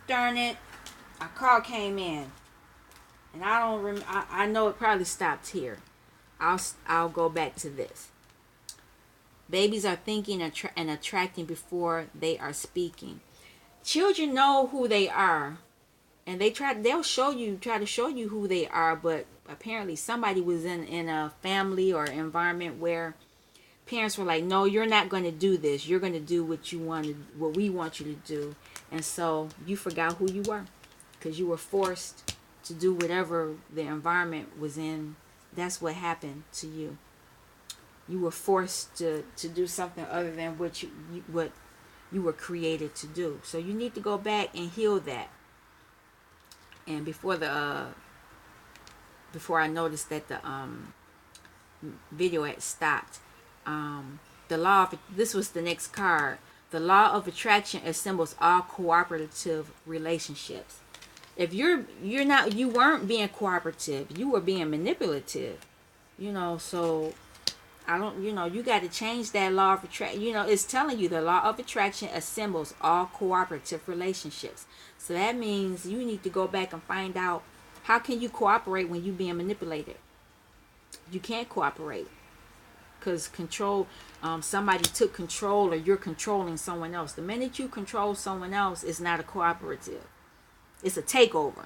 darn it, a call came in, and I don't I know it probably stopped here. I'll go back to this. Babies are thinking and attracting before they are speaking. Children know who they are, and they'll try to show you who they are, but apparently somebody was in a family or environment where parents were like, no, you're not going to do this, you're going to do what we want you to do. And so you forgot who you were because you were forced to do whatever the environment was in. That's what happened to you. You were forced to do something other than what you were created to do. So you need to go back and heal that. And before I noticed that the video had stopped, this was the next card. The law of attraction assembles all cooperative relationships. If you weren't being cooperative, you were being manipulative. So you got to change that law of attraction. It's telling you the law of attraction assembles all cooperative relationships. So that means you need to go back and find out, how can you cooperate when you're being manipulated? You can't cooperate because somebody took control, or you're controlling someone else. The minute you control someone else, it's not a cooperative. It's a takeover.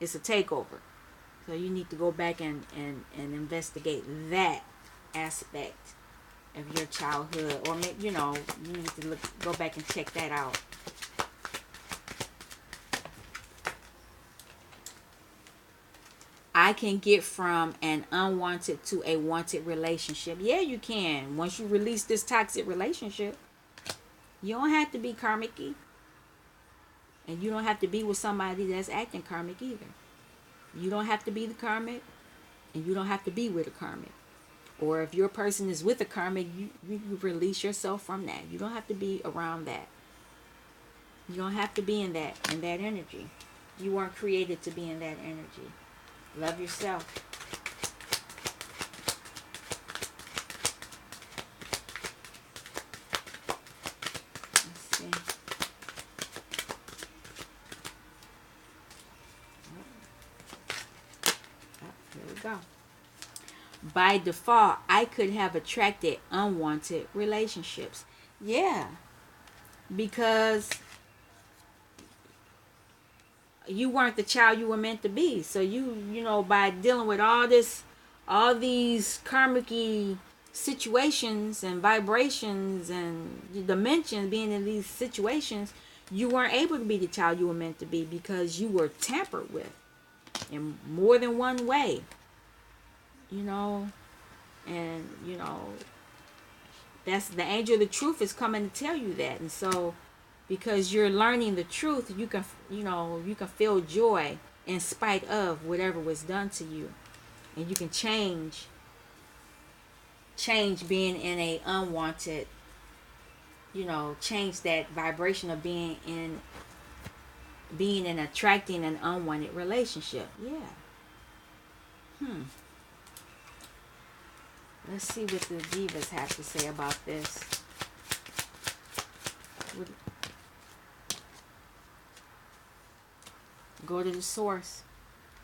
So you need to go back and investigate that aspect of your childhood, or you need to go back and check that out. I can get from an unwanted to a wanted relationship. Yeah, you can. Once you release this toxic relationship, you don't have to be karmic-y. And you don't have to be with somebody that's acting karmic either. You don't have to be the karmic, and you don't have to be with a karmic. Or if your person is with a karmic, you release yourself from that. You don't have to be around that. You don't have to be in that energy. You weren't created to be in that energy. Love yourself. Let's see. Here we go. By default, I could have attracted unwanted relationships. Yeah, because you weren't the child you were meant to be. So by dealing with all these karmic situations and vibrations and dimensions, being in these situations, you weren't able to be the child you were meant to be, because you were tampered with in more than one way. And that's the angel of the truth is coming to tell you that. And so, because you're learning the truth, you can feel joy in spite of whatever was done to you, and you can change being in a unwanted, change that vibration of being in and attracting an unwanted relationship. Yeah. Let's see what the divas have to say about this. Go to the source.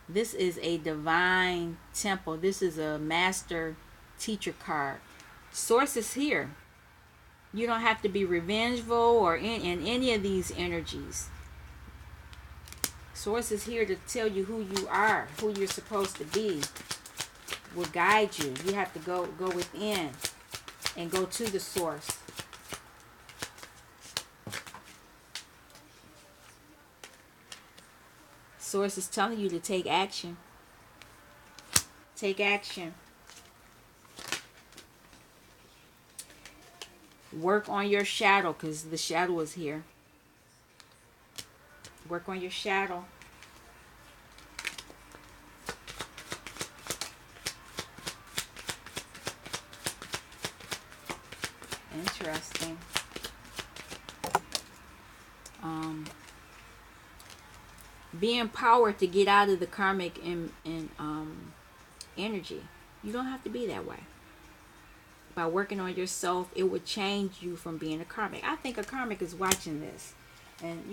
This is a divine temple. This is a master teacher card. Source is here. You don't have to be revengeful or in any of these energies. Source is here to tell you who you are, who you're supposed to be. Will guide you. You have to go within and go to the source. Source is telling you to take action. Take action. Work on your shadow, because the shadow is here. Work on your shadow. Interesting. Be empowered to get out of the karmic energy. You don't have to be that way. By working on yourself, it would change you from being a karmic. I think a karmic is watching this. And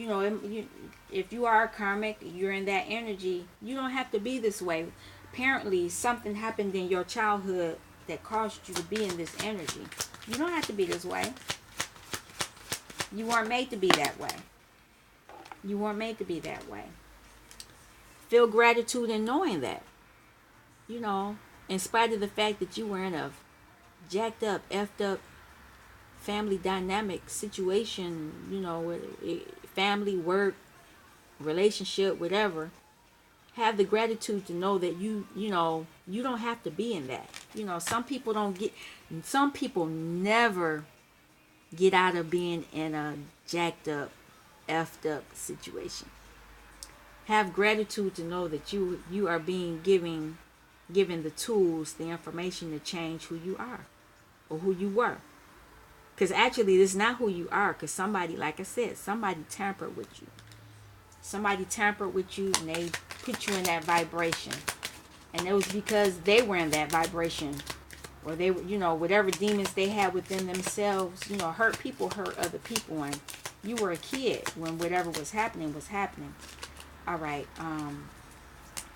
if you are karmic, you're in that energy, you don't have to be this way. Apparently something happened in your childhood that caused you to be in this energy. You don't have to be this way. You weren't made to be that way. You weren't made to be that way. Feel gratitude in knowing that. In spite of the fact that you were in a jacked up, effed up family dynamic situation, family, work, relationship, whatever, have the gratitude to know that you don't have to be in that. Some people never get out of being in a jacked up, effed up situation. Have gratitude to know that you are being given the tools, the information to change who you are or who you were. Because actually, this is not who you are. Because somebody, like I said, somebody tampered with you. Somebody tampered with you and they put you in that vibration. And it was because they were in that vibration. Or they, whatever demons they had within themselves, hurt people hurt other people. And you were a kid when whatever was happening was happening. All right.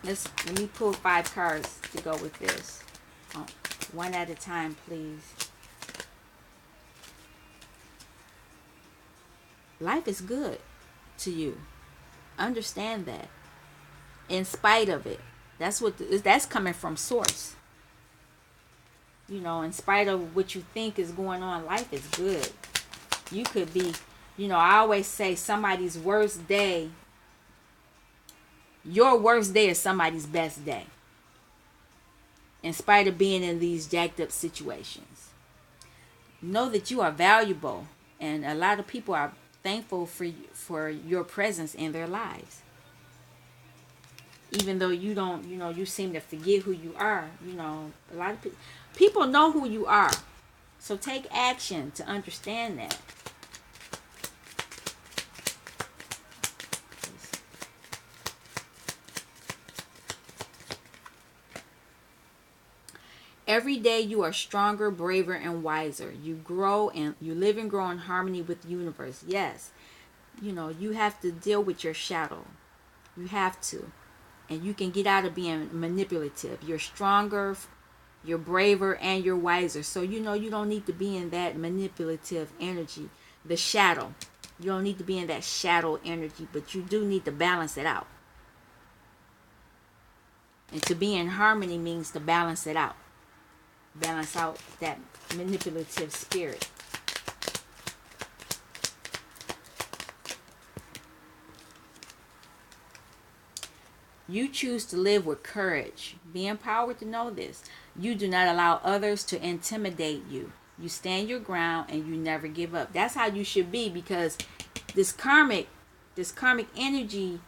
Let me pull 5 cards to go with this. One at a time, please. Life is good to you. Understand that. In spite of it. That's coming from source. In spite of what you think is going on, life is good. You could be, I always say somebody's worst day. Your worst day is somebody's best day. In spite of being in these jacked up situations. Know that you are valuable. And a lot of people are thankful for your presence in their lives. Even though you don't, you seem to forget who you are. A lot of people know who you are. So take action to understand that. Every day you are stronger, braver, and wiser. You grow and you live and grow in harmony with the universe. Yes. You have to deal with your shadow. You have to. And you can get out of being manipulative. You're stronger, you're braver, and you're wiser. So you don't need to be in that manipulative energy. The shadow. You don't need to be in that shadow energy, but you do need to balance it out. And to be in harmony means to balance it out. Balance out that manipulative spirit. You choose to live with courage. Be empowered to know this. You do not allow others to intimidate you. You stand your ground and you never give up. That's how you should be, because this karmic energy,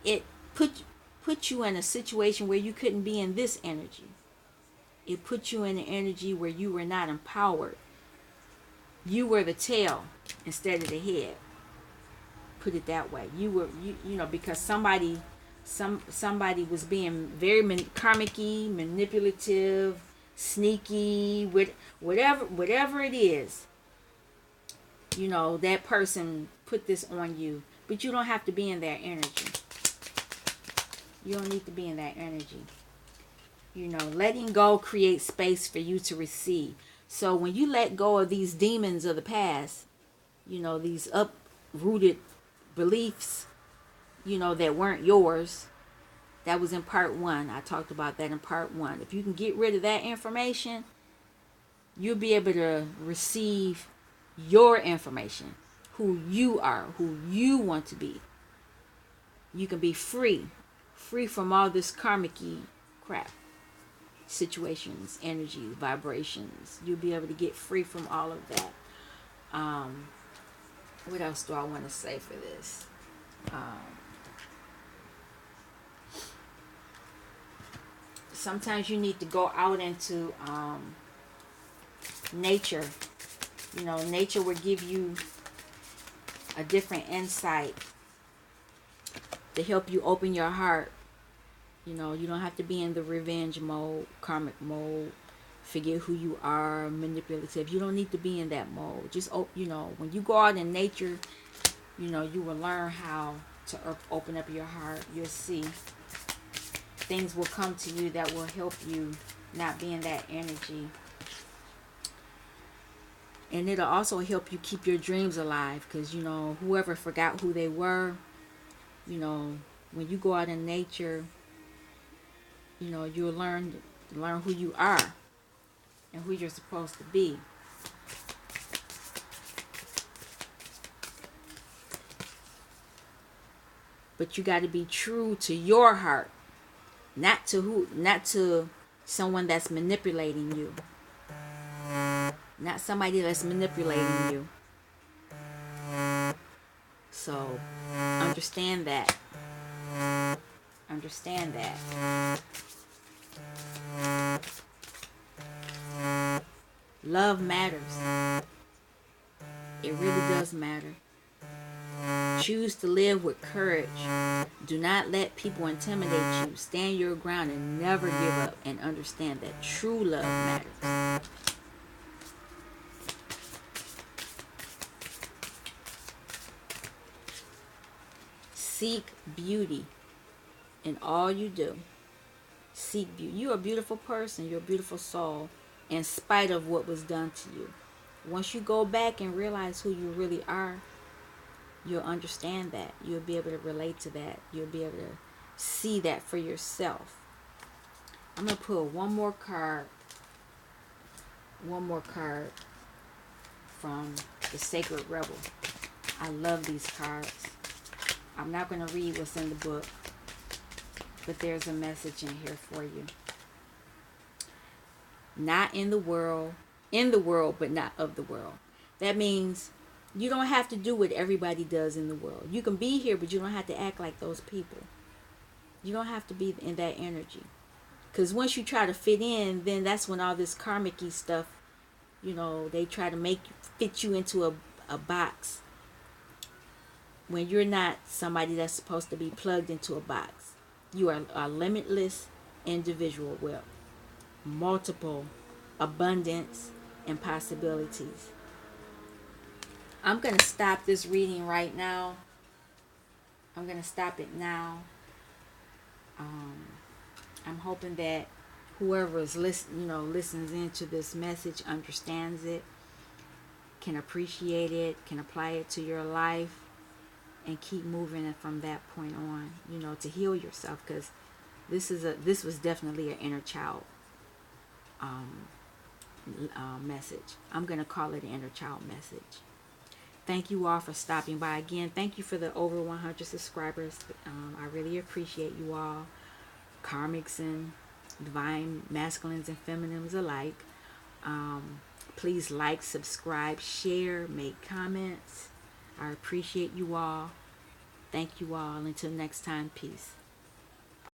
it put you in a situation where you couldn't be in this energy. It put you in an energy where you were not empowered. You were the tail instead of the head. Put it that way. You were, because somebody was being very karmic-y, manipulative, sneaky, with whatever it is. That person put this on you, but you don't have to be in that energy. You don't need to be in that energy. Letting go creates space for you to receive. So when you let go of these demons of the past, these uprooted beliefs, that weren't yours, that was in part 1. I talked about that in part 1. If you can get rid of that information, you'll be able to receive your information, who you are, who you want to be. You can be free from all this karmic-y crap. Situations, energies, vibrations. You'll be able to get free from all of that. What else do I want to say for this? Sometimes you need to go out into nature. Nature will give you a different insight to help you open your heart. You don't have to be in the revenge mode, karmic mode, forget who you are, manipulative. You don't need to be in that mode. Just, when you go out in nature, you will learn how to open up your heart. You'll see things will come to you that will help you not be in that energy. And it'll also help you keep your dreams alive, because whoever forgot who they were, when you go out in nature, you'll learn who you are and who you're supposed to be. But you got to be true to your heart, not to someone that's manipulating you, not somebody that's manipulating you. So understand that. Understand that. Love matters. It really does matter. Choose to live with courage. Do not let people intimidate you. Stand your ground and never give up, and understand that true love matters. Seek beauty in all you do. Seek beauty. You're a beautiful person. You're a beautiful soul, in spite of what was done to you. Once you go back and realize who you really are, you'll understand that. You'll be able to relate to that. You'll be able to see that for yourself. I'm going to pull one more card. One more card from the Sacred Rebel. I love these cards. I'm not going to read what's in the book, but there's a message in here for you. Not in the world, but not of the world. That means you don't have to do what everybody does in the world. You can be here, but you don't have to act like those people. You don't have to be in that energy. Because once you try to fit in, then that's when all this karmic-y stuff, they try to fit you into a box. When you're not somebody that's supposed to be plugged into a box. You are a limitless individual with multiple abundance and possibilities. I'm going to stop this reading right now. I'm going to stop it now. I'm hoping that whoever is listens into this message understands it, can appreciate it, can apply it to your life, and keep moving it from that point on, to heal yourself, because this was definitely an inner child message. I'm going to call it an inner child message. Thank you all for stopping by again. Thank you for the over 100 subscribers. I really appreciate you all, karmics and divine masculines and feminines alike. Please like, subscribe, share, make comments. I appreciate you all. Thank you all. Until next time, peace.